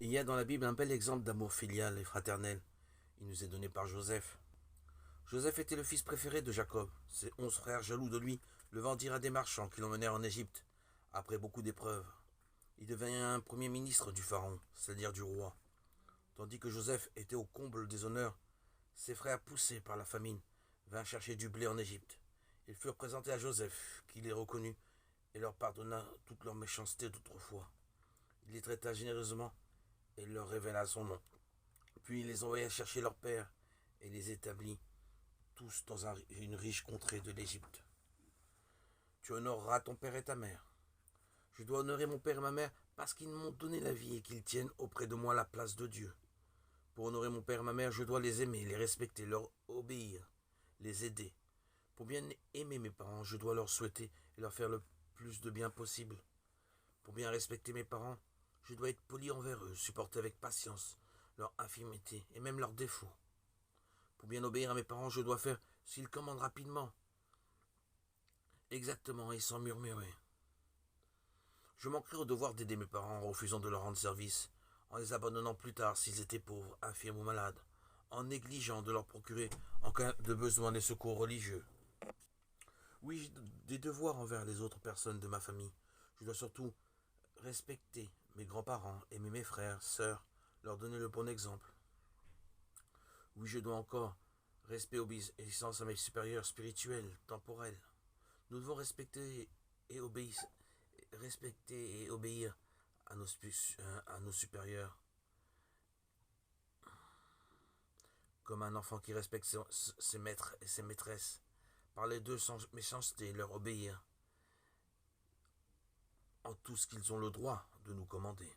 Il y a dans la Bible un bel exemple d'amour filial et fraternel. Il nous est donné par Joseph. Joseph était le fils préféré de Jacob. Ses 11 frères, jaloux de lui, le vendirent à des marchands qui l'emmenèrent en Égypte. Après beaucoup d'épreuves, il devint premier ministre du pharaon, c'est-à-dire du roi. Tandis que Joseph était au comble des honneurs, ses frères, poussés par la famine, vinrent chercher du blé en Égypte. Ils furent présentés à Joseph, qui les reconnut et leur pardonna toute leur méchanceté d'autrefois. Il les traita généreusement et leur révéla son nom. Puis il les envoya chercher leur père et les établit tous dans une riche contrée de l'Égypte. Tu honoreras ton père et ta mère. Je dois honorer mon père et ma mère parce qu'ils m'ont donné la vie et qu'ils tiennent auprès de moi la place de Dieu. Pour honorer mon père et ma mère, je dois les aimer, les respecter, leur obéir, les aider. Pour bien aimer mes parents, je dois leur souhaiter et leur faire le plus de bien possible. Pour bien respecter mes parents, je dois être poli envers eux, supporter avec patience leur infimité et même leurs défauts. Pour bien obéir à mes parents, je dois faire ce qu'ils commandent rapidement, exactement et sans murmurer. Je manquerai au devoir d'aider mes parents en refusant de leur rendre service, en les abandonnant plus tard s'ils étaient pauvres, infirmes ou malades, en négligeant de leur procurer en cas de besoin des secours religieux. Oui, j'ai des devoirs envers les autres personnes de ma famille. Je dois surtout respecter mes grands-parents, aimer mes frères, sœurs, leur donner le bon exemple. Oui, je dois encore respect, obéissance à mes supérieurs spirituels, temporels. Nous devons respecter et obéir à nos supérieurs, comme un enfant qui respecte ses maîtres et ses maîtresses. Parler d'eux sans méchanceté, leur obéir en tout ce qu'ils ont le droit de nous commander.